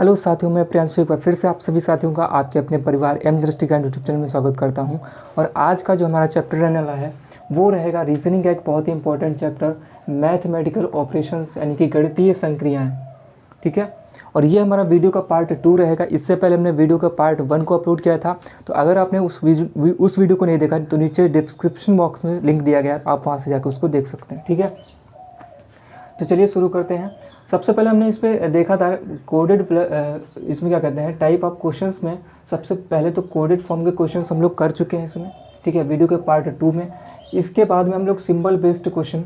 Hello साथियों, मैं प्रियांशु एक बार फिर से आप सभी साथियों का आपके अपने परिवार एम दृष्टिकांत यूट्यूब चैनल में स्वागत करता हूं। और आज का जो हमारा चैप्टर रहने वाला है वो रहेगा रीजनिंग का एक बहुत ही इंपॉर्टेंट चैप्टर, मैथमेटिकल ऑपरेशंस यानी कि गणितीय संक्रियाएं। ठीक है, और ये हमारा वीडियो का पार्ट 2 रहेगा। इससे पहले हमने वीडियो का पार्ट 1 को अपलोड किया था, तो अगर आपने उस वीडियो को नहीं देखा तो नीचे डिस्क्रिप्शन बॉक्स में लिंक दिया गया है, आप वहाँ से जाकर उसको देख सकते हैं। ठीक है, तो चलिए शुरू करते हैं। सबसे पहले हमने इस पर देखा था कोडेड, इसमें क्या कहते हैं टाइप ऑफ क्वेश्चंस में। सबसे पहले तो कोडेड फॉर्म के क्वेश्चंस हम लोग कर चुके हैं इसमें। ठीक है, वीडियो के पार्ट 2 में। इसके बाद में हम लोग सिंबल बेस्ड क्वेश्चन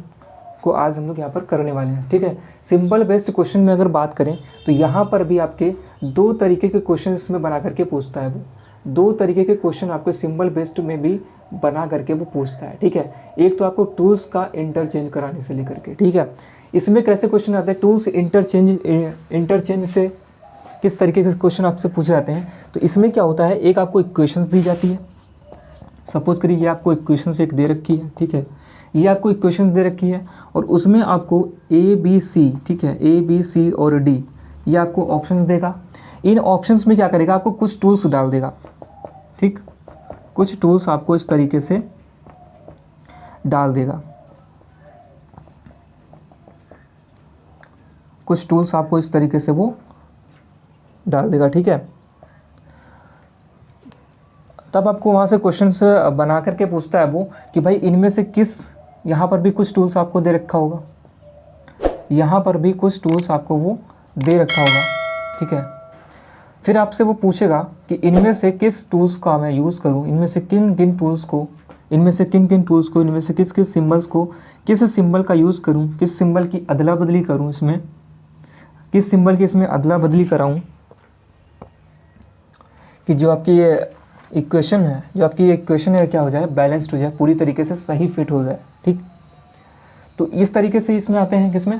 को आज हम लोग यहाँ पर करने वाले हैं। ठीक है, सिंबल बेस्ड क्वेश्चन में अगर बात करें तो यहाँ पर भी आपके दो तरीके के क्वेश्चन इसमें बना करके पूछता है। वो दो तरीके के क्वेश्चन आपके सिंबल बेस्ड में भी बना करके वो पूछता है। ठीक है, एक तो आपको टूल्स का इंटरचेंज कराने से लेकर के, ठीक है, इसमें कैसे क्वेश्चन आते हैं, टूल्स इंटरचेंज से किस तरीके के क्वेश्चन आपसे पूछे जाते हैं। तो इसमें क्या होता है, एक आपको इक्वेशंस दी जाती है। सपोज करिए ये आपको इक्वेशंस एक दे रखी है। ठीक है, ये आपको इक्वेशंस दे रखी है और उसमें आपको ए बी सी, ठीक है, ए बी सी और डी, ये आपको ऑप्शंस देगा। इन ऑप्शंस में क्या करेगा, आपको कुछ टूल्स डाल देगा। ठीक, कुछ टूल्स आपको इस तरीके से डाल देगा, कुछ टूल्स आपको इस तरीके से वो डाल देगा। ठीक है, तब आपको वहाँ से क्वेश्चंस बना करके पूछता है वो कि भाई इनमें से किस, यहाँ पर भी कुछ टूल्स आपको दे रखा होगा, यहाँ पर भी कुछ टूल्स आपको वो दे रखा होगा। ठीक है, फिर आपसे वो पूछेगा कि इनमें से किस टूल्स का मैं यूज़ करूँ, इनमें से किन किन टूल्स को, इनमें से किन किन टूल्स को, इनमें से किस किस सिम्बल्स को, किस सिंबल का यूज़ करूँ, किस सिंबल की अदला बदली करूँ, इसमें किस सिंबल की इसमें अदला बदली कराऊं कि जो आपकी ये इक्वेशन है, जो आपकी ये इक्वेशन है क्या हो जाए, बैलेंस्ड हो जाए, पूरी तरीके से सही फिट हो जाए। ठीक, तो इस तरीके से इसमें आते हैं किसमें,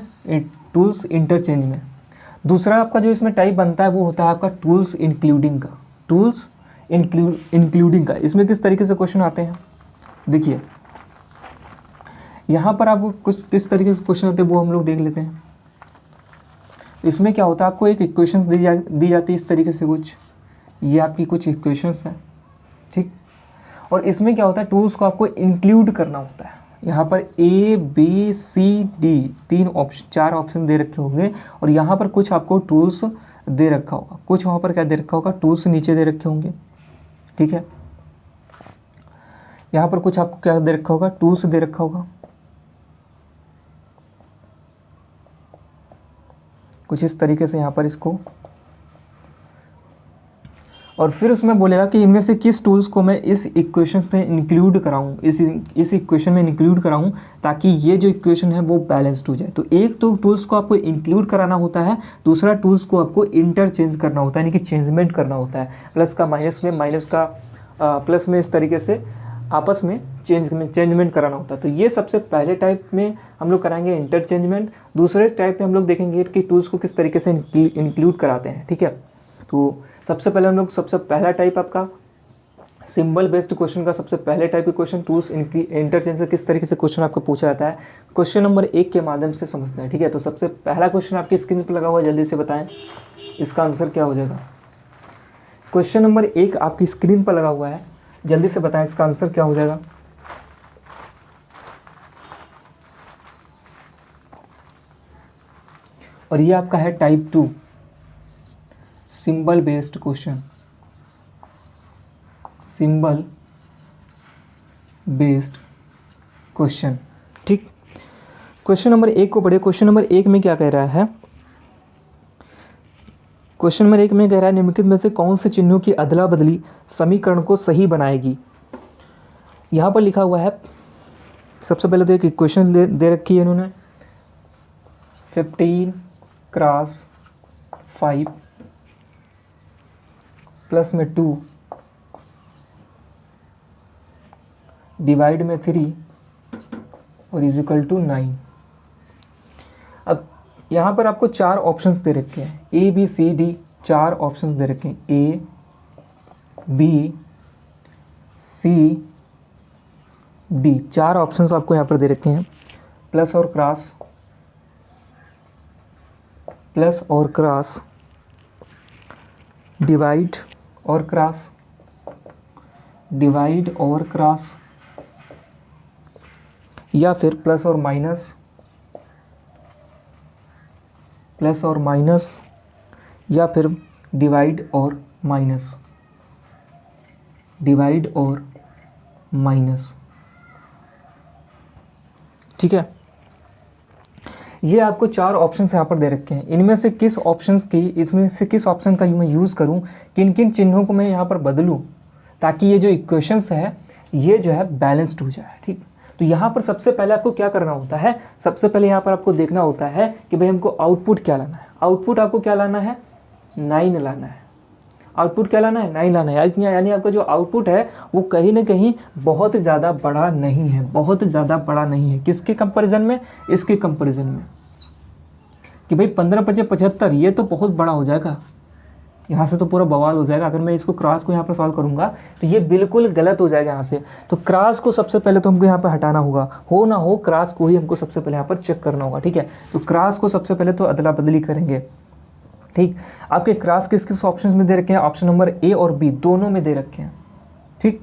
टूल्स इंटरचेंज में। दूसरा आपका जो इसमें टाइप बनता है वो होता है आपका टूल्स इंक्लूडिंग का। टूल्स इंक्लूडिंग का इसमें किस तरीके से क्वेश्चन आते हैं, देखिए यहाँ पर आपको कुछ किस तरीके से क्वेश्चन आते हैं वो हम लोग देख लेते हैं। इसमें क्या होता है, आपको एक इक्वेशंस दी जाती है इस तरीके से कुछ, ये आपकी कुछ इक्वेशंस हैं। ठीक, और इसमें क्या होता है, टूल्स को आपको इंक्लूड करना होता है। यहाँ पर ए बी सी डी चार ऑप्शन दे रखे होंगे और यहाँ पर कुछ आपको टूल्स दे रखा होगा, कुछ वहाँ पर क्या दे रखा होगा, टूल्स नीचे दे रखे होंगे। ठीक है, यहाँ पर कुछ आपको क्या दे रखा होगा, टूल्स दे रखा होगा, कुछ इस तरीके से यहाँ पर इसको, और फिर उसमें बोलेगा कि इनमें से किस टूल्स को मैं इस इक्वेशन में इंक्लूड कराऊं, इस इक्वेशन में इंक्लूड कराऊं ताकि ये जो इक्वेशन है वो बैलेंस्ड हो जाए। तो एक तो टूल्स को आपको इंक्लूड कराना होता है, दूसरा टूल्स को आपको इंटरचेंज करना होता है, यानी कि चेंजमेंट करना होता है। प्लस का माइनस में, माइनस का प्लस में, इस तरीके से आपस में चेंजमेंट कराना होता है। तो ये सबसे पहले टाइप में हम लोग कराएंगे इंटरचेंजमेंट। दूसरे टाइप में हम लोग देखेंगे कि टूल्स को किस तरीके से इंक्लूड कराते हैं। ठीक है, तो सबसे पहले हम लोग, सबसे पहला टाइप आपका सिंबल बेस्ड क्वेश्चन का सबसे पहले टाइप के क्वेश्चन, टूल्स इंटरचेंज से किस तरीके से क्वेश्चन आपको पूछा जाता है, क्वेश्चन नंबर 1 के माध्यम से समझते हैं। ठीक है, तो सबसे पहला क्वेश्चन आपकी स्क्रीन पर लगा हुआ है, जल्दी से बताएं इसका आंसर क्या हो जाएगा। क्वेश्चन नंबर 1 आपकी स्क्रीन पर लगा हुआ है, जल्दी से बताएं इसका आंसर क्या हो जाएगा। और ये आपका है type 2 symbol based question, symbol based question. ठीक, क्वेश्चन नंबर 1 को पढ़े। क्वेश्चन नंबर 1 में क्या कह रहा है, क्वेश्चन नंबर 1 में कह रहा है निम्नलिखित में से कौन से चिन्हों की अदला बदली समीकरण को सही बनाएगी। यहाँ पर लिखा हुआ है, सबसे पहले तो एक इक्वेशन दे रखी है इन्होंने, 15 क्रॉस 5 प्लस में 2 डिवाइड में 3 और इज इक्वल टू 9। अब यहाँ पर आपको 4 ऑप्शंस दे रखे हैं, A B C D, 4 options दे रखे हैं, A B C D, 4 options आपको यहाँ पर दे रखे हैं। प्लस और क्रॉस, प्लस और क्रॉस, डिवाइड और क्रॉस, डिवाइड और क्रॉस, या फिर प्लस और माइनस, प्लस और माइनस, या फिर डिवाइड और माइनस, डिवाइड और माइनस। ठीक है, ये आपको 4 ऑप्शंस यहाँ पर दे रखे हैं। इनमें से किस ऑप्शंस की, इसमें से किस ऑप्शन का मैं यूज़ करूँ, किन किन चिन्हों को मैं यहाँ पर बदलूँ ताकि ये जो इक्वेशंस है ये जो है बैलेंस्ड हो जाए। ठीक, तो यहाँ पर सबसे पहले आपको क्या करना होता है, सबसे पहले यहाँ पर आपको देखना होता है कि भाई हमको आउटपुट क्या लाना है। आउटपुट आपको क्या लाना है, 9 लाना है। आउटपुट क्या लाना है, 9 लाना है। यानी आपका जो आउटपुट है वो कहीं ना कहीं बहुत ज़्यादा बड़ा नहीं है, बहुत ज़्यादा बड़ा नहीं है। किसके कंपैरिजन में, इसके कंपैरिजन में, कि भाई 15 × 75 ये तो बहुत बड़ा हो जाएगा, यहाँ से तो पूरा बवाल हो जाएगा। अगर मैं इसको क्रॉस को यहाँ पर सॉल्व करूँगा तो ये बिल्कुल गलत हो जाएगा यहाँ से। तो क्रॉस को सबसे पहले तो हमको यहाँ पर हटाना होगा, हो ना हो क्रॉस को ही हमको सबसे पहले यहाँ पर चेक करना होगा। ठीक है, तो क्रॉस को सबसे पहले तो अदला बदली करेंगे। ठीक, आपके क्रॉस किस किस ऑप्शंस में दे रखे हैं, ऑप्शन नंबर ए और बी दोनों में दे रखे हैं। ठीक,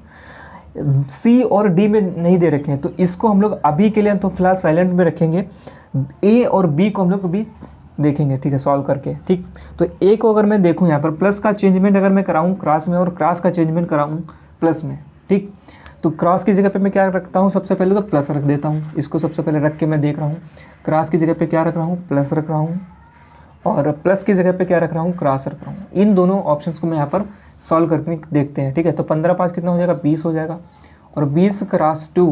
सी और डी में नहीं दे रखे हैं, तो इसको हम लोग अभी के लिए तो फिलहाल साइलेंट में रखेंगे। ए और बी को हम लोग अभी देखेंगे, ठीक है, सॉल्व करके। ठीक, तो ए को अगर मैं देखूं यहाँ पर प्लस का चेंजमेंट अगर मैं कराऊं क्रॉस में और क्रॉस का चेंजमेंट कराऊं प्लस में। ठीक, तो क्रॉस की जगह पे मैं क्या रखता हूँ, सबसे पहले तो प्लस रख देता हूँ। इसको सबसे पहले रख के मैं देख रहा हूँ क्रॉस की जगह पे क्या रख रहा हूँ, प्लस रख रहा हूँ, और प्लस की जगह पे क्या रख रहा हूँ, क्रॉस रख रहा हूँ। इन दोनों ऑप्शंस को मैं यहाँ पर सॉल्व करके देखते हैं। ठीक है, तो 15 × 5 कितना हो जाएगा, 20 हो जाएगा, और 20 क्रॉस 2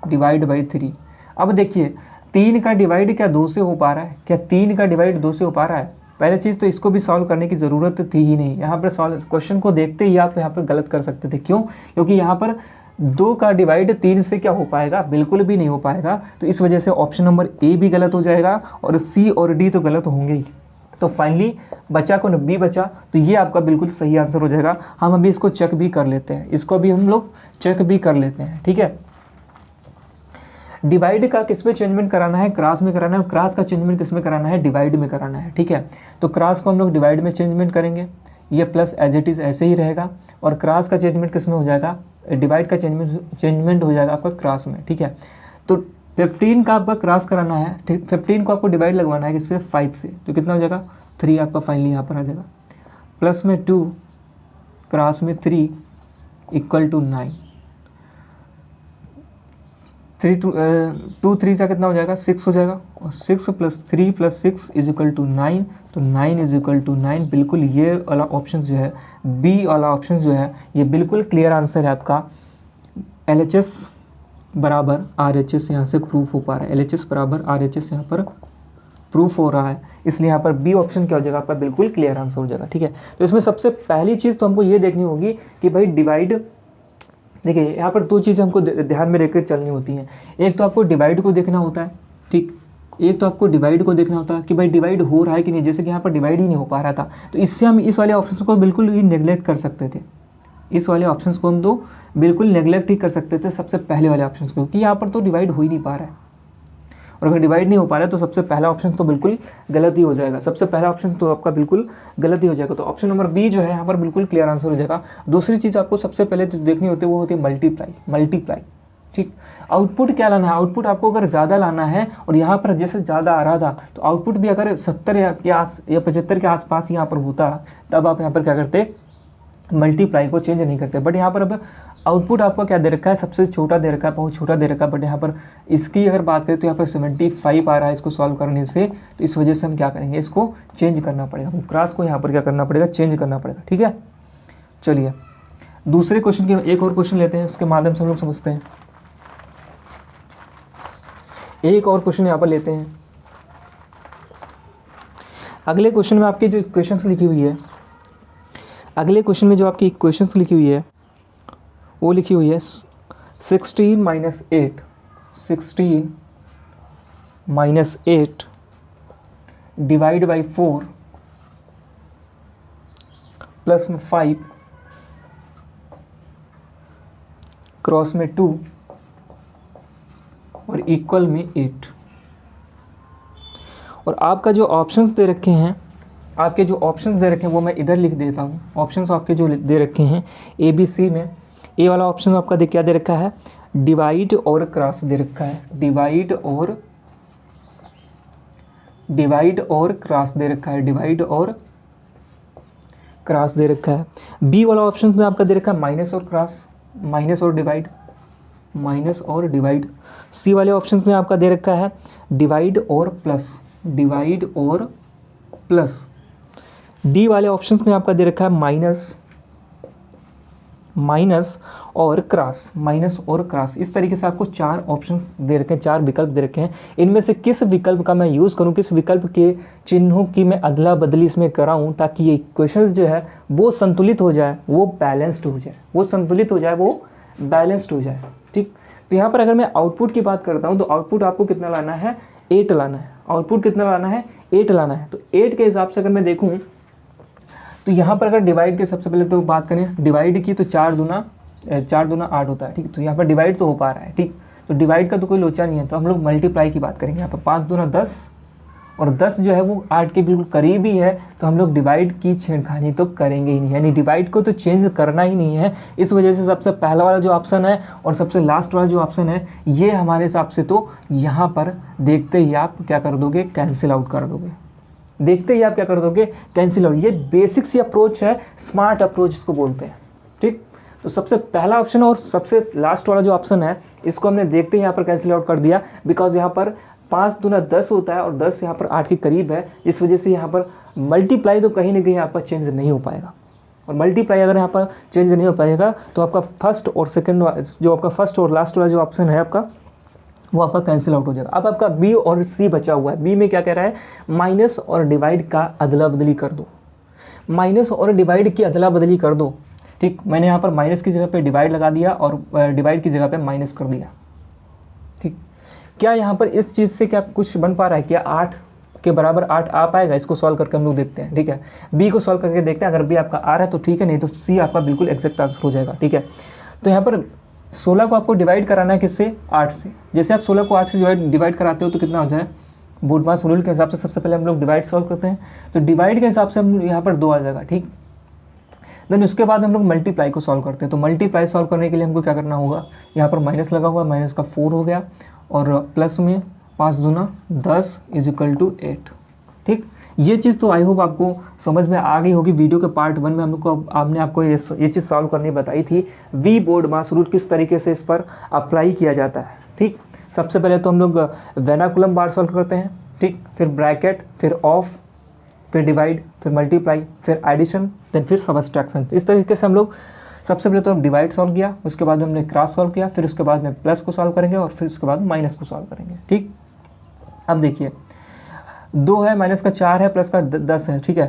डिवाइड बाई 3। अब देखिए 3 का डिवाइड क्या 2 से हो पा रहा है, क्या 3 का डिवाइड 2 से हो पा रहा है। पहले चीज़ तो इसको भी सॉल्व करने की ज़रूरत थी ही नहीं। यहाँ पर सॉल्व क्वेश्चन को देखते ही आप यहाँ पर गलत कर सकते थे। क्यों, क्योंकि यहाँ पर 2 का डिवाइड 3 से क्या हो पाएगा, बिल्कुल भी नहीं हो पाएगा। तो इस वजह से ऑप्शन नंबर ए भी गलत हो जाएगा और सी और डी तो गलत होंगे ही। तो फाइनली बचा कौन, बी बचा। तो ये आपका बिल्कुल सही आंसर हो जाएगा। हम अभी इसको चेक भी कर लेते हैं, इसको भी हम लोग चेक भी कर लेते हैं। ठीक है, डिवाइड का किस में चेंजमेंट कराना है, क्रॉस में कराना है, क्रॉस का चेंजमेंट किस में कराना है, डिवाइड में कराना है। ठीक है, तो क्रॉस को हम लोग डिवाइड में चेंजमेंट करेंगे, ये प्लस एज इट इज़ ऐसे ही रहेगा, और क्रॉस का चेंजमेंट किस में हो जाएगा, डिवाइड का चेंजमेंट हो जाएगा आपका क्रॉस में। ठीक है, तो 15 का आपका क्रॉस कराना है, 15 को आपको डिवाइड लगवाना है किस पे, 5 से, तो कितना हो जाएगा 3 आपका फाइनली यहाँ पर आ जाएगा, प्लस में 2 क्रॉस में 3 इक्वल टू 9। 2 3 से कितना हो जाएगा, 6 हो जाएगा, और 6 + 3 + 6 = 9। तो 9 = 9। बिल्कुल ये वाला ऑप्शन जो है, बी वाला ऑप्शन जो है, ये बिल्कुल क्लियर आंसर है आपका। LHS बराबर RHS यहाँ से प्रूफ हो पा रहा है, LHS बराबर RHS यहाँ पर प्रूफ हो रहा है, इसलिए यहाँ पर बी ऑप्शन क्या हो जाएगा आपका, बिल्कुल क्लियर आंसर हो जाएगा। ठीक है, तो इसमें सबसे पहली चीज़ तो हमको ये देखनी होगी कि भाई डिवाइड, देखिए यहाँ पर 2 चीज़ें हमको ध्यान में रखकर चलनी होती हैं। एक तो आपको डिवाइड को देखना होता है, ठीक, एक तो आपको डिवाइड को देखना होता है कि भाई डिवाइड हो रहा है कि नहीं। जैसे कि यहाँ पर डिवाइड ही नहीं हो पा रहा था, तो इससे हम इस वाले ऑप्शन को बिल्कुल ही नेगलेक्ट कर सकते थे। इस वाले ऑप्शन को हम तो बिल्कुल नेगलेक्ट ही कर सकते थे, सबसे पहले वाले ऑप्शन को, क्योंकि यहाँ पर तो डिवाइड हो ही नहीं पा रहा है। और अगर डिवाइड नहीं हो पा रहा है तो सबसे पहला ऑप्शन तो बिल्कुल गलत ही हो जाएगा, सबसे पहला ऑप्शन तो आपका बिल्कुल गलत ही हो जाएगा। तो ऑप्शन नंबर बी जो है यहाँ पर बिल्कुल क्लियर आंसर हो जाएगा। दूसरी चीज़ आपको सबसे पहले जो देखनी होती है वो होती है मल्टीप्लाई। ठीक, आउटपुट क्या लाना है, आउटपुट आपको अगर ज़्यादा लाना है और यहाँ पर जैसे ज़्यादा आ रहा था, तो आउटपुट भी अगर 70 या 75 के आसपास यहाँ पर होता, तब आप यहाँ पर क्या करते, मल्टीप्लाई को चेंज नहीं करते। बट यहाँ पर अब आउटपुट आपका क्या दे रखा है, सबसे छोटा दे रखा है, बहुत छोटा दे रखा है। बट यहाँ पर इसकी अगर बात करें तो यहाँ पर 75 आ रहा है इसको सॉल्व करने से, तो इस वजह से हम क्या करेंगे, इसको चेंज करना पड़ेगा, क्रॉस को यहाँ पर क्या करना पड़ेगा, चेंज करना पड़ेगा। ठीक है, चलिए दूसरे क्वेश्चन के एक और क्वेश्चन लेते हैं, उसके माध्यम से हम लोग समझते हैं। एक और क्वेश्चन यहाँ पर लेते हैं। अगले क्वेश्चन में आपकी जो इक्वेशंस लिखी हुई है, अगले क्वेश्चन में जो आपकी इक्वेशंस लिखी हुई है वो लिखी हुई है 16 - 8 डिवाइड बाई 4 प्लस में 5 क्रॉस में 2 और इक्वल में 8। और आपका जो ऑप्शंस दे रखे हैं आपके जो ऑप्शंस दे रखे हैं वो मैं इधर लिख देता हूँ। ऑप्शंस आपके जो दे रखे हैं ए बी सी में, ए वाला ऑप्शन आपका क्या दे रखा है, डिवाइड और क्रॉस दे रखा है, डिवाइड और क्रॉस दे रखा है, डिवाइड और क्रॉस दे रखा है। बी वाला ऑप्शन में आपका दे रखा है माइनस और क्रॉस, माइनस और डिवाइड, माइनस और डिवाइड। सी वाले ऑप्शन में आपका दे रखा है डिवाइड और प्लस, डिवाइड और प्लस। डी वाले ऑप्शंस में आपका दे रखा है माइनस और क्रॉस, माइनस और क्रॉस। इस तरीके से आपको 4 ऑप्शंस दे रखे हैं, 4 विकल्प दे रखे हैं। इनमें से किस विकल्प का मैं यूज़ करूं, किस विकल्प के चिन्हों की मैं अदला बदली इसमें कराऊं ताकि ये इक्वेशंस जो है वो संतुलित हो जाए, वो बैलेंस्ड हो जाए, वो संतुलित हो जाए, वो बैलेंस्ड हो जाए। ठीक, तो यहाँ पर अगर मैं आउटपुट की बात करता हूँ तो आउटपुट आपको कितना लाना है, 8 लाना है। आउटपुट कितना लाना है, 8 लाना है। तो 8 के हिसाब से अगर मैं देखूँ तो यहाँ पर अगर डिवाइड के सबसे पहले तो बात करें डिवाइड की, तो 4 दूना 8 होता है। ठीक, तो यहाँ पर डिवाइड तो हो पा रहा है। ठीक, तो डिवाइड का तो कोई लोचा नहीं है, तो हम लोग मल्टीप्लाई की बात करेंगे। यहाँ पर 5 दूना 10 और 10 जो है वो 8 के बिल्कुल करीब ही है, तो हम लोग डिवाइड की छेड़खानी तो करेंगे ही नहीं, यानी डिवाइड को तो चेंज करना ही नहीं है। इस वजह से सबसे पहला वाला जो ऑप्शन है और सबसे लास्ट वाला जो ऑप्शन है ये हमारे हिसाब से तो यहाँ पर देखते ही आप क्या कर दोगे, कैंसिल आउट कर दोगे। देखते ही आप क्या कर दोगे, कैंसिल आउट। ये बेसिक सी अप्रोच है, स्मार्ट अप्रोच इसको बोलते हैं। ठीक, तो सबसे पहला ऑप्शन और सबसे लास्ट वाला जो ऑप्शन है इसको हमने देखते ही यहाँ पर कैंसिल आउट कर दिया, बिकॉज यहाँ पर 5 दूना 10 होता है और 10 यहाँ पर 8 के करीब है। इस वजह से यहाँ पर मल्टीप्लाई तो कहीं ना कहीं यहाँ पर चेंज नहीं हो पाएगा, और मल्टीप्लाई अगर यहाँ पर चेंज नहीं हो पाएगा तो आपका फर्स्ट और सेकंड जो आपका फर्स्ट और लास्ट वाला जो ऑप्शन है आपका वो आपका कैंसिल आउट हो जाएगा। अब आपका बी और सी बचा हुआ है। बी में क्या कह रहा है, माइनस और डिवाइड का अदला बदली कर दो, माइनस और डिवाइड की अदला बदली कर दो। ठीक, मैंने यहाँ पर माइनस की जगह पे डिवाइड लगा दिया और डिवाइड की जगह पे माइनस कर दिया। ठीक, क्या यहाँ पर इस चीज़ से क्या कुछ बन पा रहा है, क्या 8 के बराबर 8 आ पाएगा? इसको सॉल्व करके हम लोग देखते हैं। ठीक है, बी को सॉल्व करके देखते हैं, अगर बी आपका आ रहा है तो ठीक है, नहीं तो सी आपका बिल्कुल एग्जैक्ट आंसर हो जाएगा। ठीक है, तो यहाँ पर 16 को आपको डिवाइड कराना है किससे, 8 से। जैसे आप 16 को 8 से डिवाइड कराते हो तो कितना हो जाए, बोडमास रूल के हिसाब से सबसे पहले हम लोग डिवाइड सॉल्व करते हैं, तो डिवाइड के हिसाब से हम यहाँ पर 2 आ जाएगा। ठीक, देन उसके बाद हम लोग मल्टीप्लाई को सॉल्व करते हैं। तो मल्टीप्लाई सॉल्व करने के लिए हमको क्या करना होगा, यहाँ पर माइनस लगा हुआ है, माइनस का 4 हो गया और प्लस में 5 दूना 10 = 8। ठीक, ये चीज़ तो आई होप आपको समझ में आ गई होगी। वीडियो के पार्ट 1 में हमने आपको ये चीज़ सॉल्व करनी बताई थी, वी बोडमास रूल किस तरीके से इस पर अप्लाई किया जाता है। ठीक, सबसे पहले तो हम लोग वेनाकुलम बार सॉल्व करते हैं। ठीक, फिर ब्रैकेट, फिर ऑफ, फिर डिवाइड, फिर मल्टीप्लाई, फिर एडिशन, देन फिर सबट्रैक्शन। इस तरीके से हम लोग सबसे पहले तो हम डिवाइड सॉल्व किया, उसके बाद हमने क्रॉस सॉल्व किया, फिर उसके बाद में प्लस को सॉल्व करेंगे और फिर उसके बाद माइनस को सॉल्व करेंगे। ठीक, अब देखिए 2 है, माइनस का 4 है, प्लस का 10 है। ठीक है,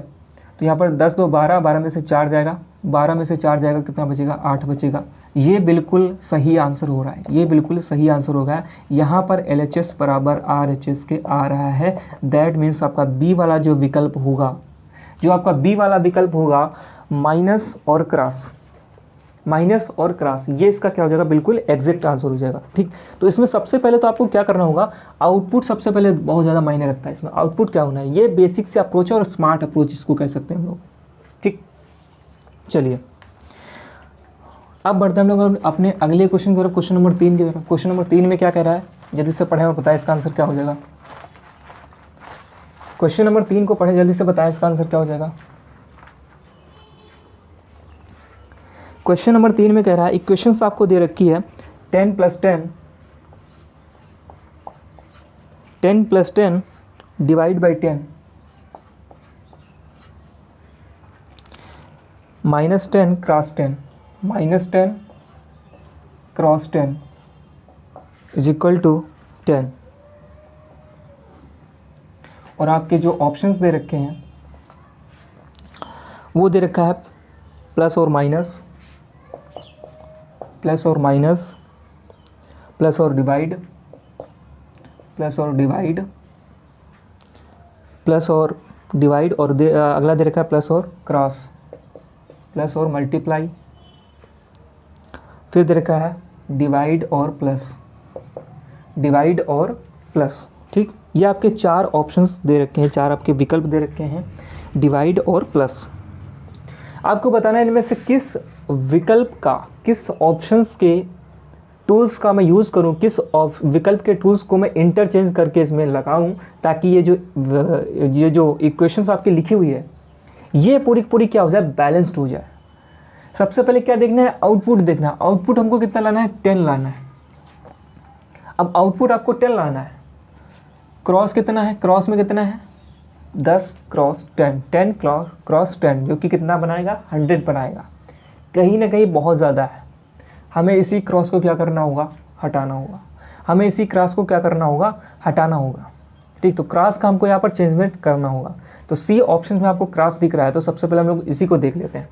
तो यहाँ पर 10 2 12, 12 में से 4 जाएगा, 12 में से 4 जाएगा, कितना बचेगा, 8 बचेगा। ये बिल्कुल सही आंसर हो रहा है, ये बिल्कुल सही आंसर हो गया। यहाँ पर LHS बराबर RHS के आ रहा है। दैट मीन्स आपका बी वाला जो विकल्प होगा, जो आपका बी वाला विकल्प होगा माइनस और क्रॉस, माइनस और क्रॉस, ये इसका क्या हो जाएगा, बिल्कुल एग्जैक्ट आंसर हो जाएगा। ठीक, तो इसमें सबसे पहले तो आपको क्या करना होगा, आउटपुट सबसे पहले बहुत ज़्यादा मायने रखता है इसमें। आउटपुट क्या होना है, ये बेसिक से अप्रोच है और स्मार्ट अप्रोच इसको कह सकते हैं हम लोग। ठीक, चलिए अब बढ़ते हैं हम लोग अपने अगले क्वेश्चन की तरफ, क्वेश्चन नंबर 3 की तरफ। क्वेश्चन नंबर 3 में क्या कह रहा है, जल्दी से पढ़ें और बताएं इसका आंसर क्या हो जाएगा। क्वेश्चन नंबर 3 को पढ़ें, जल्दी से बताएं इसका आंसर क्या हो जाएगा। क्वेश्चन नंबर 3 में कह रहा है, इक्वेशंस आपको दे रखी है 10 + 10 डिवाइड बाई 10 -10 क्रॉस 10 -10 क्रॉस 10 = 10। और आपके जो ऑप्शंस दे रखे हैं वो दे रखा है प्लस और माइनस, प्लस और माइनस, प्लस और डिवाइड, प्लस और डिवाइड, प्लस और डिवाइड, और अगला दे रखा है प्लस और क्रॉस, प्लस और मल्टीप्लाई, फिर दे रखा है डिवाइड और प्लस, डिवाइड और प्लस। ठीक, ये आपके 4 ऑप्शंस दे रखे हैं, 4 आपके विकल्प दे रखे हैं। डिवाइड और प्लस। आपको बताना है इनमें से किस विकल्प का, किस ऑप्शंस के टूल्स का मैं यूज़ करूं, किस विकल्प के टूल्स को मैं इंटरचेंज करके इसमें लगाऊं, ताकि ये जो इक्वेशंस आपकी लिखी हुई है ये पूरी पूरी क्या हो जाए, बैलेंस्ड हो जाए। सबसे पहले क्या देखना है, आउटपुट देखना है। आउटपुट हमको कितना लाना है, 10 लाना है। अब आउटपुट आपको 10 लाना है, क्रॉस कितना है, क्रॉस में कितना है 10 क्रॉस 10, 10 क्रॉस 10, जो कि कितना बनाएगा 100 बनाएगा। कहीं ना कहीं बहुत ज़्यादा है, हमें इसी क्रॉस को क्या करना होगा, हटाना होगा। हमें इसी क्रॉस को क्या करना होगा, हटाना होगा। ठीक, तो क्रॉस का हमको यहाँ पर चेंजमेंट करना होगा। तो सी ऑप्शन में आपको क्रॉस दिख रहा है, तो सबसे पहले हम लोग इसी को देख लेते हैं।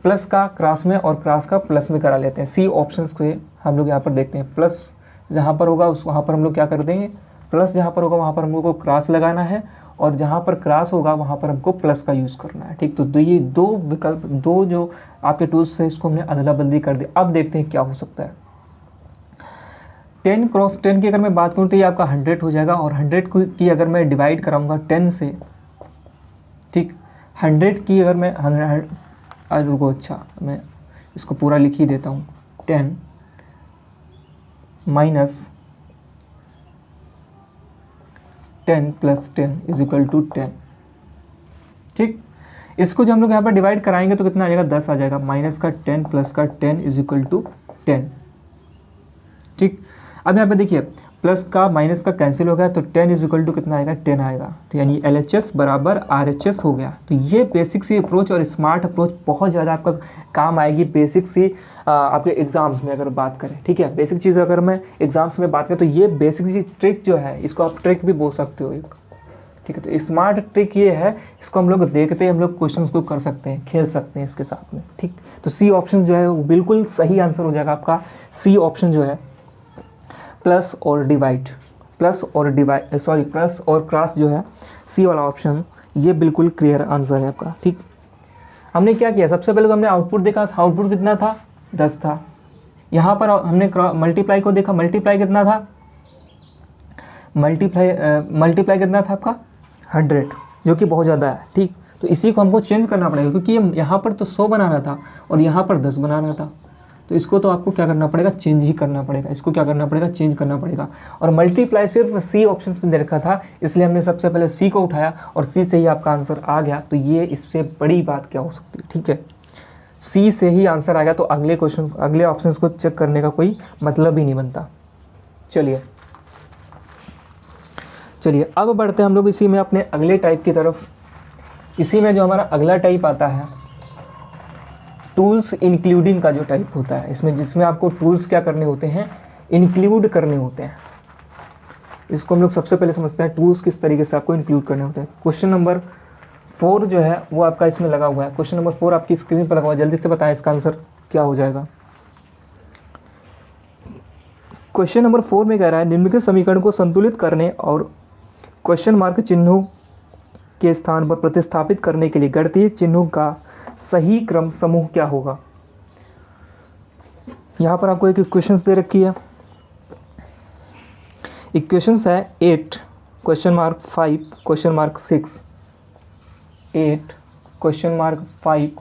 प्लस का क्रॉस में और क्रॉस का प्लस में करा लेते हैं। सी ऑप्शंस को हम लोग यहाँ पर देखते हैं। प्लस जहाँ पर होगा उस वहाँ पर हम लोग क्या कर देंगे, प्लस जहाँ पर होगा वहाँ पर हम लोग को क्रॉस लगाना है, और जहाँ पर क्रॉस होगा वहाँ पर हमको प्लस का यूज़ करना है। ठीक, तो ये दो विकल्प, दो जो आपके टूल्स है, इसको हमने अदला बदली कर दी। अब देखते हैं क्या हो सकता है। 10 क्रॉस 10 की अगर मैं बात करूँ तो ये आपका 100 हो जाएगा, और 100 की अगर मैं डिवाइड कराऊँगा 10 से, ठीक, 100 की अगर मैं रुको, अच्छा मैं इसको पूरा लिख ही देता हूँ। 10 minus 10 plus 10 is equal to 10। ठीक, इसको जो हम लोग यहाँ पर डिवाइड कराएंगे तो कितना आ जाएगा, 10 आ जाएगा। माइनस का 10 प्लस का 10 इज इक्वल टू 10। ठीक, अब यहाँ पे देखिए प्लस का माइनस का कैंसिल हो गया, तो 10 इज इक्वल टू कितना आएगा, 10 आएगा। तो यानी LHS बराबर RHS हो गया। तो ये बेसिक सी अप्रोच और स्मार्ट अप्रोच बहुत ज़्यादा आपका काम आएगी बेसिक सी आपके एग्ज़ाम्स में अगर बात करें। ठीक है, बेसिक चीज़ अगर मैं एग्ज़ाम्स में बात करें तो ये बेसिक सी ट्रिक जो है, इसको आप ट्रिक भी बोल सकते हो एक। ठीक है, तो स्मार्ट ट्रिक ये है, इसको हम लोग देखते हैं, हम लोग क्वेश्चन को कर सकते हैं, खेल सकते हैं इसके साथ में। ठीक, तो सी ऑप्शन जो है वो बिल्कुल सही आंसर हो जाएगा आपका। सी ऑप्शन जो है प्लस और डिवाइड, प्लस और क्रॉस जो है, सी वाला ऑप्शन, ये बिल्कुल क्लियर आंसर है आपका। ठीक, हमने क्या किया, सबसे पहले तो हमने आउटपुट देखा था, आउटपुट कितना था, 10 था। यहाँ पर हमने मल्टीप्लाई को देखा, मल्टीप्लाई कितना था, मल्टीप्लाई कितना था आपका 100, जो कि बहुत ज़्यादा है। ठीक, तो इसी को हमको चेंज करना पड़ेगा, क्योंकि यहाँ पर तो 100 बनाना था और यहाँ पर 10 बनाना था। तो इसको तो आपको क्या करना पड़ेगा, चेंज ही करना पड़ेगा। इसको क्या करना पड़ेगा, चेंज करना पड़ेगा। और मल्टीप्लाई सिर्फ सी ऑप्शन में दे रखा था, इसलिए हमने सबसे पहले सी को उठाया और सी से ही आपका आंसर आ गया। तो ये इससे बड़ी बात क्या हो सकती है। ठीक है, सी से ही आंसर आ गया, तो अगले क्वेश्चन, अगले ऑप्शन को चेक करने का कोई मतलब ही नहीं बनता। चलिए अब बढ़ते हैं हम लोग इसी में अपने अगले टाइप की तरफ। इसी में जो हमारा अगला टाइप आता है, टूल्स इंक्लूडिंग का जो टाइप होता है, इसमें जिसमें आपको टूल्स क्या करने होते हैं, इंक्लूड करने होते हैं। इसको हम लोग सबसे पहले समझते हैं, टूल्स किस तरीके से आपको इंक्लूड करने होते हैं। क्वेश्चन नंबर 4 जो है वो आपका इसमें लगा हुआ है। क्वेश्चन नंबर 4 आपकी स्क्रीन पर लगा हुआ है, जल्दी से बताएं इसका आंसर क्या हो जाएगा। क्वेश्चन नंबर 4 में कह रहा है, निम्नलिखित समीकरण को संतुलित करने और क्वेश्चन मार्क चिन्हों के स्थान पर प्रतिस्थापित करने के लिए गणितीय चिन्हों का सही क्रम समूह क्या होगा। यहाँ पर आपको एक इक्वेशंस दे रखी है। इक्वेशंस है 8 question mark 5 question mark 6, 8 question mark 5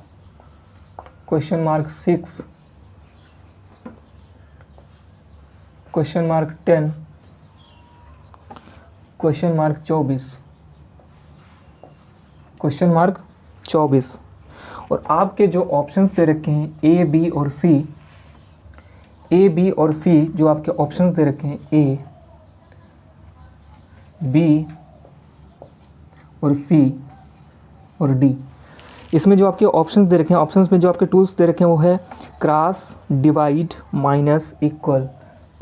question mark 6 question mark 10 question mark 24 question mark 24। और आपके जो ऑप्शंस दे रखे हैं ए बी और सी, ए बी और सी जो आपके ऑप्शंस दे रखे हैं, ए बी और सी और डी, इसमें जो आपके ऑप्शंस दे रखे हैं, ऑप्शंस में जो आपके टूल्स दे रखे हैं वो है cross divide minus equal,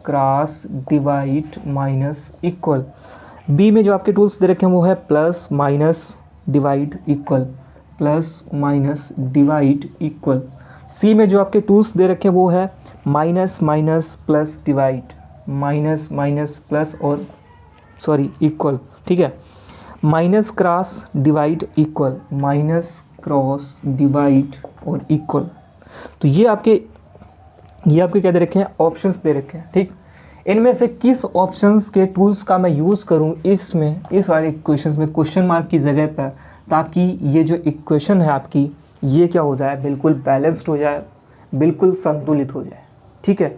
cross divide minus equal. B में जो आपके टूल्स दे रखे हैं वो है plus minus divide equal, plus minus divide equal. C में जो आपके टूल्स दे रखे हैं वो है minus minus plus divide, minus minus plus और इक्वल। ठीक है, minus cross divide equal, minus cross divide और इक्वल। तो ये आपके क्या दे रखे हैं, ऑप्शंस दे रखे हैं। ठीक, इनमें से किस ऑप्शंस के टूल्स का मैं यूज़ करूं इसमें, इस वाले क्वेश्चंस में क्वेश्चन मार्क की जगह पर, ताकि ये जो इक्वेशन है आपकी ये क्या हो जाए, बिल्कुल बैलेंस्ड हो जाए, बिल्कुल संतुलित हो जाए। ठीक है,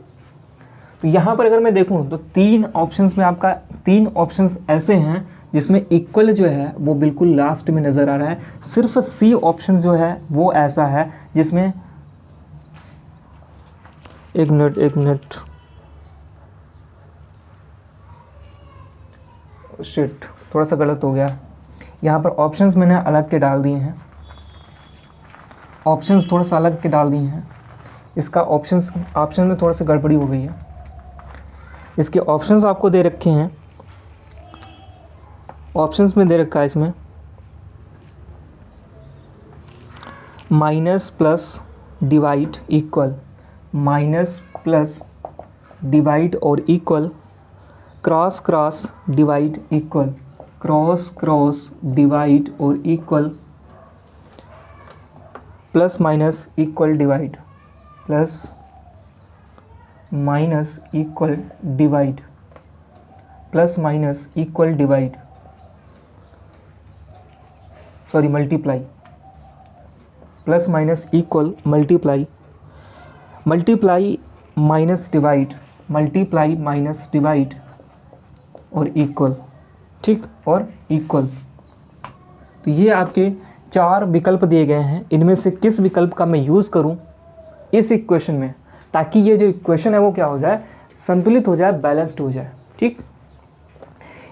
तो यहाँ पर अगर मैं देखूँ तो 3 ऑप्शंस में आपका 3 ऑप्शंस ऐसे हैं जिसमें इक्वल जो है वो बिल्कुल लास्ट में नज़र आ रहा है। सिर्फ सी ऑप्शन जो है वो ऐसा है जिसमें एक मिनट शिट, थोड़ा सा गलत हो गया। यहाँ पर ऑप्शंस मैंने अलग के डाल दिए हैं, ऑप्शंस थोड़ा सा अलग के डाल दिए हैं। इसका ऑप्शन में थोड़ा सा गड़बड़ी हो गई है। इसके ऑप्शंस आपको दे रखे हैं, ऑप्शंस में दे रखा है इसमें minus plus divide equal, minus plus divide और equal, cross cross divide equal, cross cross divide और equal, plus minus equal divide, plus minus equal divide, plus minus equal divide, sorry multiply, plus minus equal multiply, multiply minus divide, multiply minus divide और equal. ठीक, और equal. तो ये आपके 4 विकल्प दिए गए हैं, इनमें से किस विकल्प का मैं यूज़ करूं इस इक्वेशन में, ताकि ये जो इक्वेशन है वो क्या हो जाए, संतुलित हो जाए, बैलेंस्ड हो जाए। ठीक,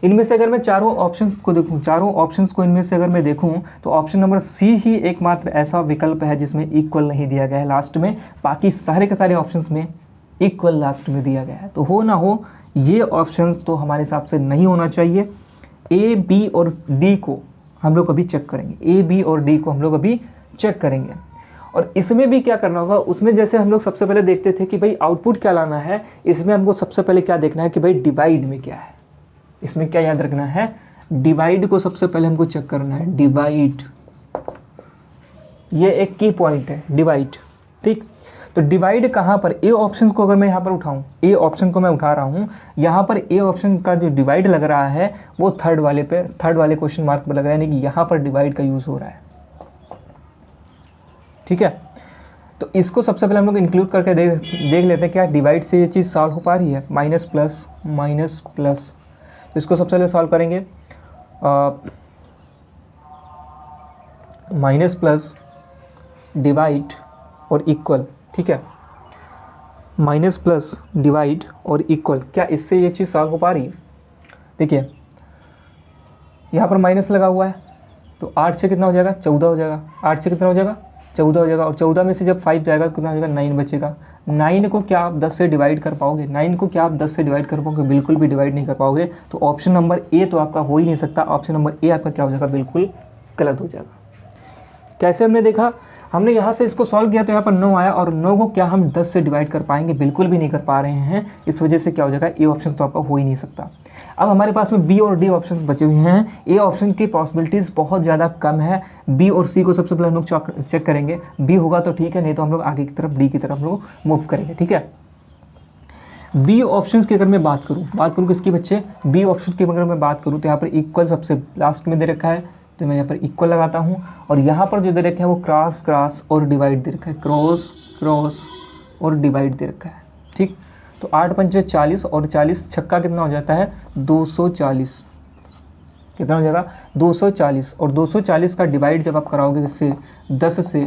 इनमें से अगर मैं चारों ऑप्शंस को देखूं, चारों ऑप्शंस को इनमें से अगर मैं देखूं तो ऑप्शन नंबर सी ही एकमात्र ऐसा विकल्प है जिसमें इक्वल नहीं दिया गया है लास्ट में, बाकी सारे के सारे ऑप्शंस में इक्वल लास्ट में दिया गया है। तो हो ना हो ये ऑप्शन तो हमारे हिसाब से नहीं होना चाहिए। ए, बी और डी को हम लोग अभी चेक करेंगे, ए, बी और डी को हम लोग अभी चेक करेंगे। और इसमें भी क्या करना होगा, उसमें जैसे हम लोग सबसे पहले देखते थे कि भाई आउटपुट क्या लाना है, इसमें हमको सबसे पहले क्या देखना है कि भाई डिवाइड में क्या है। इसमें क्या याद रखना है, डिवाइड को सबसे पहले हमको चेक करना है, डिवाइड, ये एक की पॉइंट है, डिवाइड। ठीक, तो डिवाइड कहाँ पर, ए ऑप्शन को अगर मैं यहाँ पर उठाऊँ, ए ऑप्शन को मैं उठा रहा हूँ, यहाँ पर ए ऑप्शन का जो डिवाइड लग रहा है वो थर्ड वाले क्वेश्चन मार्क पर लग रहा है, यानी कि यहाँ पर डिवाइड का यूज़ हो रहा है। ठीक है, तो इसको सबसे पहले हम लोग इंक्लूड करके देख लेते हैं क्या डिवाइड से ये चीज़ सॉल्व हो पा रही है। माइनस प्लस माइनस प्लस, तो इसको सबसे पहले सॉल्व करेंगे, माइनस प्लस डिवाइड और इक्वल। ठीक है, माइनस प्लस डिवाइड और इक्वल, क्या इससे ये चीज़ सॉल्व हो पा रही है। देखिए यहाँ पर माइनस लगा हुआ है, तो 8 से कितना हो जाएगा, 14 हो जाएगा। 8 से कितना हो जाएगा, 14 हो जाएगा। और 14 में से जब 5 जाएगा तो कितना हो जाएगा, 9 बचेगा। 9 को क्या आप 10 से डिवाइड कर पाओगे, 9 को क्या आप 10 से डिवाइड कर पाओगे, बिल्कुल भी डिवाइड नहीं कर पाओगे। तो ऑप्शन नंबर ए तो आपका हो ही नहीं सकता, ऑप्शन नंबर ए आपका क्या हो जाएगा, बिल्कुल गलत हो जाएगा। कैसे हमने देखा, हमने यहाँ से इसको सॉल्व किया तो यहाँ पर 9 आया, और 9 को क्या हम 10 से डिवाइड कर पाएंगे, बिल्कुल भी नहीं कर पा रहे हैं। इस वजह से क्या हो जाएगा, ए ऑप्शन तो आपका हो ही नहीं सकता। अब हमारे पास में बी और डी ऑप्शन बचे हुए हैं। ए ऑप्शन की पॉसिबिलिटीज़ बहुत ज़्यादा कम है। बी और सी को सबसे पहले हम लोग चेक करेंगे, बी होगा तो ठीक है, नहीं तो हम लोग आगे की तरफ डी की तरफ हम लोग मूव करेंगे। ठीक है, बी ऑप्शंस की अगर मैं बात करूँ किसकी बच्चे, बी ऑप्शन की अगर मैं बात करूँ तो यहाँ पर इक्वल सबसे लास्ट में दे रखा है, तो मैं यहाँ पर इक्वल लगाता हूँ। और यहाँ पर जो दे रखे हैं वो क्रॉस क्रॉस और डिवाइड दे रखा है, क्रॉस क्रॉस और डिवाइड दे रखा है। ठीक, तो 8 पंचे 40 और 40 छक्का कितना हो जाता है, 240। कितना हो जाएगा, 240। और 240 का डिवाइड जब आप कराओगे इससे 10 से,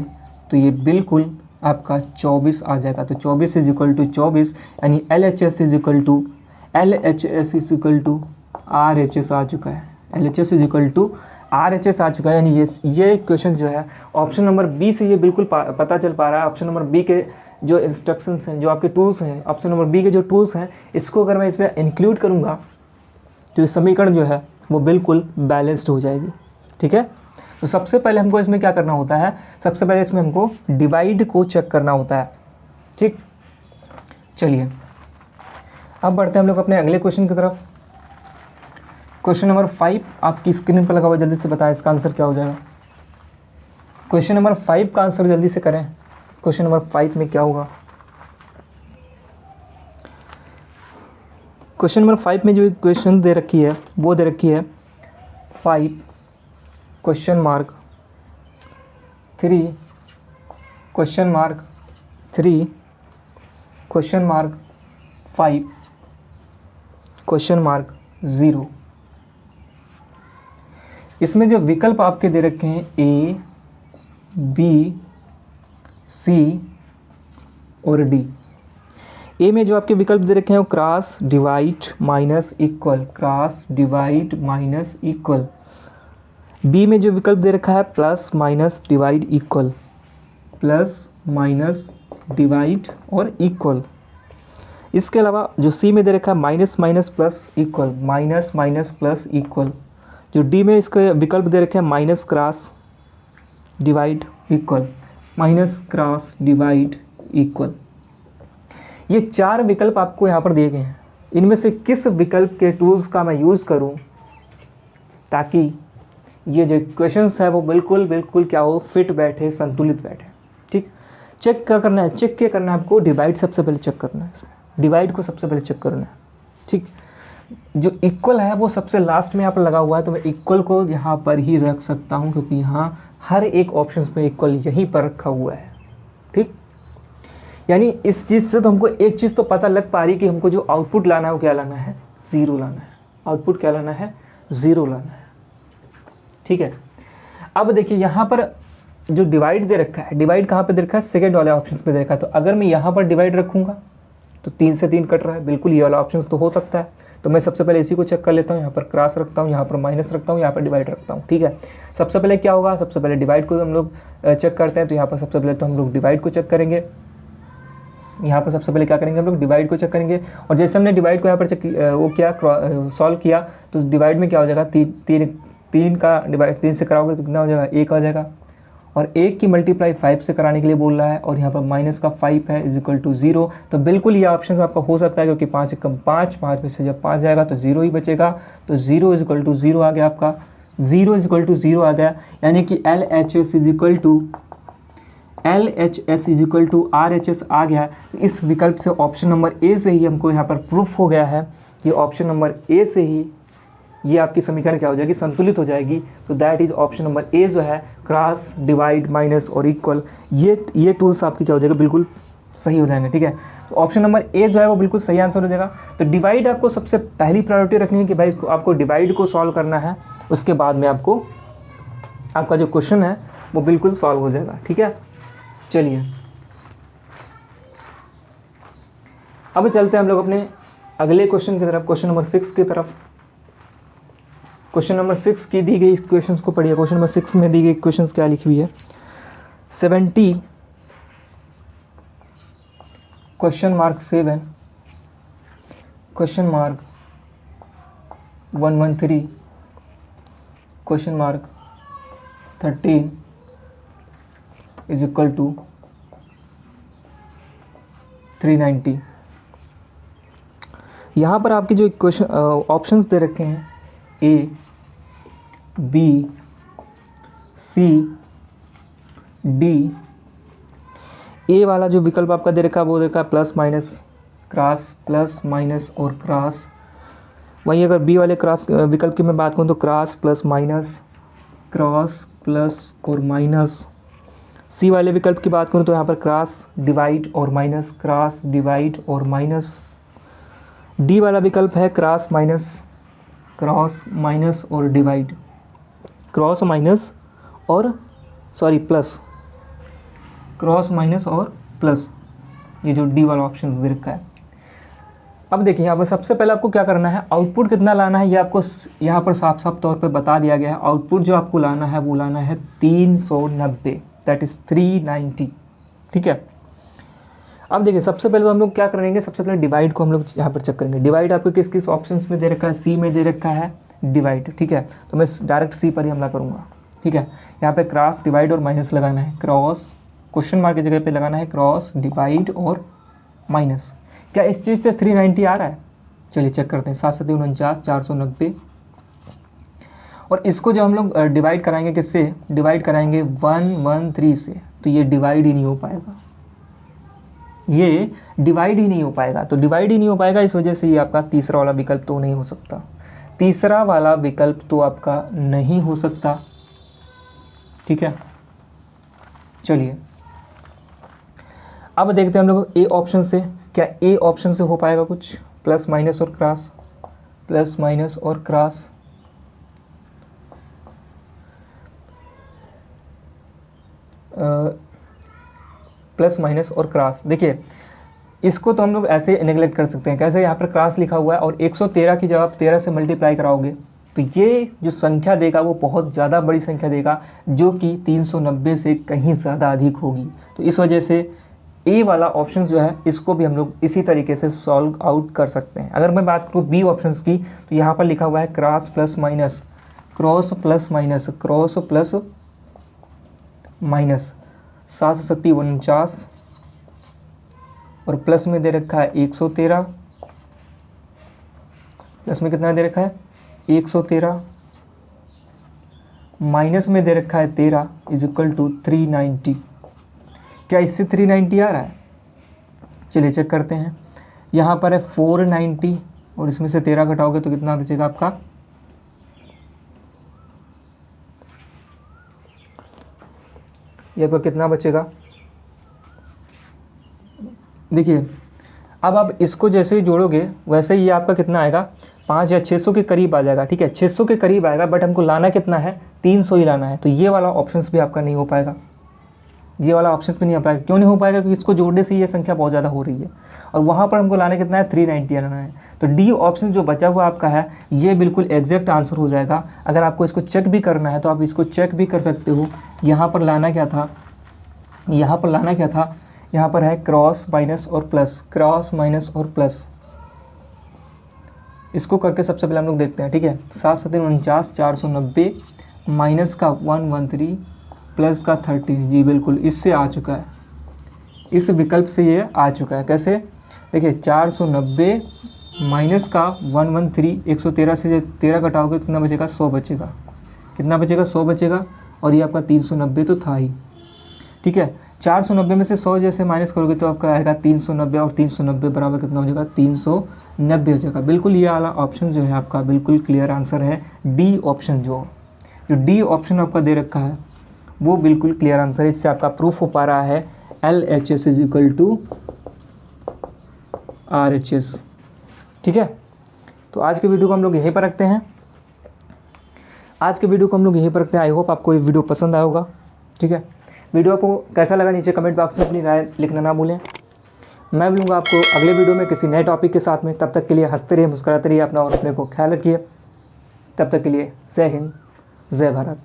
तो ये बिल्कुल आपका 24 आ जाएगा। तो 24 इज इक्वल टू 24, यानी LHS is equal to RHS आ चुका है। LHS is equal to RHS आ चुका है, यानी ये क्वेश्चन जो है ऑप्शन नंबर बी से ये बिल्कुल पता चल पा रहा है। ऑप्शन नंबर बी के जो इंस्ट्रक्शंस हैं, जो आपके टूल्स हैं, ऑप्शन नंबर बी के जो टूल्स हैं, इसको अगर मैं इसमें इंक्लूड करूँगा तो ये समीकरण जो है वो बिल्कुल बैलेंस्ड हो जाएगी। ठीक है, तो सबसे पहले हमको इसमें क्या करना होता है, सबसे पहले इसमें हमको डिवाइड को चेक करना होता है। ठीक, चलिए अब बढ़ते हैं हम लोग अपने अगले क्वेश्चन की तरफ। क्वेश्चन नंबर 5 आपकी स्क्रीन पर लगा हुआ, जल्दी से बताएं इसका आंसर क्या हो जाएगा। क्वेश्चन नंबर 5 का आंसर जल्दी से करें। क्वेश्चन नंबर 5 में क्या होगा, क्वेश्चन नंबर 5 में जो क्वेश्चन दे रखी है वो दे रखी है 5 question mark 3 question mark 3 question mark 5 question mark 0। इसमें जो विकल्प आपके दे रखे हैं ए, बी, सी और डी। ए में जो आपके विकल्प दे रखे हैं वो cross, divide, minus, equal, cross, divide, minus, equal. B में जो विकल्प दे रखा है plus, minus, divide, equal, plus, minus, divide और इक्वल। इसके अलावा जो सी में दे रखा है minus, minus, plus, equal, minus, minus, plus, equal. जो डी में इसके विकल्प दे रखे हैं minus, cross, divide, equal, minus, cross, divide, equal. ये 4 विकल्प आपको यहाँ पर दिए गए हैं। इनमें से किस विकल्प के टूल्स का मैं यूज़ करूँ ताकि ये जो क्वेश्चंस है वो बिल्कुल क्या हो, फिट बैठे, संतुलित बैठे। ठीक, चेक क्या करना है, चेक क्या करना है आपको, डिवाइड सबसे पहले चेक करना है। इसमें डिवाइड को सबसे पहले चेक करना है। ठीक, जो इक्वल है वो सबसे लास्ट में यहाँ पर लगा हुआ है, तो मैं इक्वल को यहाँ पर ही रख सकता हूँ क्योंकि यहाँ हर एक ऑप्शन में इक्वल यहीं पर रखा हुआ है। ठीक, यानी इस चीज़ से तो हमको एक चीज़ तो पता लग पा रही कि हमको जो आउटपुट लाना है वो क्या लाना है, 0 लाना है। आउटपुट क्या लाना है, 0 लाना है। ठीक है, अब देखिए यहाँ पर जो डिवाइड दे रखा है, डिवाइड कहाँ पे दे रखा है, सेकेंड वाले ऑप्शन पे दे रखा है। तो अगर मैं यहाँ पर डिवाइड रखूँगा तो 3 से 3 कट रहा है, बिल्कुल ये वाला ऑप्शन तो हो सकता है। तो मैं सबसे पहले इसी को चेक कर लेता हूँ, यहाँ पर क्रॉस रखता हूँ, यहाँ पर माइनस रखता हूँ, यहाँ पर डिवाइड रखता हूँ। ठीक है, सबसे पहले क्या होगा, सबसे पहले डिवाइड को हम लोग चेक करते हैं। तो यहाँ पर सबसे पहले तो हम लोग डिवाइड को चेक करेंगे। यहाँ पर सबसे पहले क्या करेंगे, हम लोग डिवाइड को चेक करेंगे। और जैसे हमने डिवाइड को यहाँ पर चेक वो किया, सॉल्व किया, तो डिवाइड में क्या हो जाएगा, 3 का डिवाइड 3 से कराओगे तो कितना हो जाएगा, 1 आ जाएगा। और 1 की मल्टीप्लाई 5 से कराने के लिए बोल रहा है, और यहाँ पर माइनस का 5 है इक्वल टू 0। तो बिल्कुल ये ऑप्शन आपका हो सकता है क्योंकि 5 कम 5 में से जब 5 जाएगा तो 0 ही बचेगा। तो 0 इक्वल टू 0 आ गया आपका, 0 इक्वल टू 0 आ गया। यानी कि LHS इक्वल टू RHS आ गया। इस विकल्प से ऑप्शन नंबर ए से ही हमको यहाँ पर प्रूफ हो गया है कि ऑप्शन नंबर ए से ही ये आपकी समीकरण क्या हो जाएगी, संतुलित हो जाएगी। तो that is option number A जो है, क्रॉस, डिवाइड, माइनस और इक्वल, ये टूल्स आपके क्या हो जाएगा, बिल्कुल सही हो जाएंगे। ठीक है, तो ऑप्शन नंबर ए जो है वो बिल्कुल सही आंसर हो जाएगा। तो डिवाइड आपको सबसे पहली प्रायोरिटी रखनी है कि भाई आपको डिवाइड को सॉल्व करना है, उसके बाद में आपको आपका जो क्वेश्चन है वो बिल्कुल सॉल्व हो जाएगा। ठीक है, चलिए अब चलते हैं हम लोग अपने अगले क्वेश्चन की तरफ, क्वेश्चन नंबर 6 की तरफ। क्वेश्चन नंबर 6 की दी गई क्वेश्चंस को पढ़िए। क्वेश्चन नंबर 6 में दी गई क्वेश्चंस क्या लिखी हुई है, 70 question mark 7 question mark 113 question mark 13 is equal to 390। यहाँ पर आपके जो क्वेश्चन ऑप्शंस दे रखे हैं ए, बी, सी, डी। ए वाला जो विकल्प आपका दे रखा है वो दे रखा है plus, minus, cross, plus, minus और क्रॉस। वहीं अगर बी वाले क्रॉस विकल्प की मैं बात करूँ तो cross, plus, minus, cross, plus और माइनस। सी वाले विकल्प की बात करूँ तो यहाँ पर क्रॉस, डिवाइड और माइनस, क्रॉस, डिवाइड और माइनस। डी वाला विकल्प है क्रॉस, माइनस, क्रॉस, माइनस और डिवाइड, क्रॉस, माइनस और प्लस, क्रॉस, माइनस और प्लस। ये जो डी वाला ऑप्शन दे रखा है। अब देखिए यहाँ पर सबसे पहले आपको क्या करना है, आउटपुट कितना लाना है ये आपको यहाँ पर साफ साफ तौर पे बता दिया गया है। आउटपुट जो आपको लाना है वो लाना है 390, दैट इज़ 390। ठीक है, अब देखिए सबसे पहले तो हम लोग क्या करेंगे, सबसे पहले डिवाइड को हम लोग यहाँ पर चेक करेंगे। डिवाइड आपको किस किस ऑप्शंस में दे रखा है, सी में दे रखा है डिवाइड। ठीक है, तो मैं डायरेक्ट सी पर ही हमला करूँगा। ठीक है, यहाँ पे क्रॉस, डिवाइड और माइनस लगाना है, क्रॉस, क्वेश्चन मार्क की जगह पे लगाना है क्रॉस, डिवाइड और माइनस। क्या इस चीज़ से 390 आ रहा है, चलिए चेक करते हैं। 7 7 49 490। और इसको जो हम लोग डिवाइड कराएंगे किससे, डिवाइड कराएंगे 113 से, तो ये डिवाइड ही नहीं हो पाएगा, ये डिवाइड ही नहीं हो पाएगा। तो डिवाइड ही नहीं हो पाएगा, इस वजह से ये आपका तीसरा वाला विकल्प तो नहीं हो सकता। तीसरा वाला विकल्प तो आपका नहीं हो सकता। ठीक है। चलिए अब देखते हैं हम लोग ए ऑप्शन से, क्या ए ऑप्शन से हो पाएगा कुछ, प्लस माइनस और क्रॉस, प्लस माइनस और क्रॉस, प्लस माइनस और क्रॉस। देखिए इसको तो हम लोग ऐसे नेगलेक्ट कर सकते हैं, कैसे, यहाँ पर क्रॉस लिखा हुआ है और 113 की जब आप 13 से मल्टीप्लाई कराओगे तो ये जो संख्या देगा वो बहुत ज़्यादा बड़ी संख्या देगा, जो कि 390 से कहीं ज़्यादा अधिक होगी। तो इस वजह से ए वाला ऑप्शन जो है इसको भी हम लोग इसी तरीके से सॉल्व आउट कर सकते हैं। अगर मैं बात करूँ बी ऑप्शंस की, तो यहाँ पर लिखा हुआ है cross plus minus, cross plus minus, cross plus minus, 7 से 49 और प्लस में दे रखा है 113, प्लस में कितना दे रखा है 113, माइनस में दे रखा है 13 इज इक्वल टू 390। क्या इससे 390 आ रहा है? चलिए चेक करते हैं। यहाँ पर है 490 और इसमें से 13 घटाओगे तो कितना बचेगा आपका, ये आपका कितना बचेगा, देखिए अब आप इसको जैसे ही जोड़ोगे वैसे ही ये आपका कितना आएगा, 5 या 600 के करीब आ जाएगा। ठीक है, 600 के करीब आएगा, बट हमको लाना कितना है, 300 ही लाना है। तो ये वाला ऑप्शंस भी आपका नहीं हो पाएगा, ये वाला ऑप्शंस भी नहीं हो पाएगा। क्यों नहीं हो पाएगा? क्योंकि इसको जोड़ने से ये संख्या बहुत ज़्यादा हो रही है और वहाँ पर हमको लाना कितना है, 390 लाना है। तो डी ऑप्शन जो बचा हुआ आपका है ये बिल्कुल एग्जैक्ट आंसर हो जाएगा। अगर आपको इसको चेक भी करना है तो आप इसको चेक भी कर सकते हो। यहाँ पर लाना क्या था, यहाँ पर लाना क्या था, यहाँ पर है क्रॉस माइनस और प्लस, क्रॉस माइनस और प्लस। इसको करके सबसे पहले हम लोग देखते हैं। ठीक है, 7 7 49, 490 माइनस का 113 प्लस का 13, जी बिल्कुल इससे आ चुका है, इस विकल्प से ये आ चुका है। कैसे, देखिए 490 माइनस का 113, 113 से 13 घटाओगे तो कितना बचेगा, 100 बचेगा। कितना बचेगा, 100 बचेगा। और ये आपका 390 तो था ही। ठीक है, 490 में से 100 जैसे माइनस करोगे तो आपका आएगा 390 और 390 बराबर कितना हो जाएगा, 390 हो जाएगा। बिल्कुल ये वाला ऑप्शन जो है आपका बिल्कुल क्लियर आंसर है। डी ऑप्शन जो डी ऑप्शन आपका दे रखा है वो बिल्कुल क्लियर आंसर है। इससे आपका प्रूफ हो पा रहा है LHS is equal to RHS। ठीक है, तो आज के वीडियो को हम लोग यहीं पर रखते हैं। आई होप आपको ये वीडियो पसंद आया होगा। ठीक है, वीडियो आपको कैसा लगा नीचे कमेंट बॉक्स में अपनी राय लिखना ना भूलें। मैं मिलूँगा आपको अगले वीडियो में किसी नए टॉपिक के साथ में। तब तक के लिए हंसते रहिए, मुस्कुराते रहिए, अपना और अपने को ख्याल रखिए। तब तक के लिए जय हिंद, जय भारत।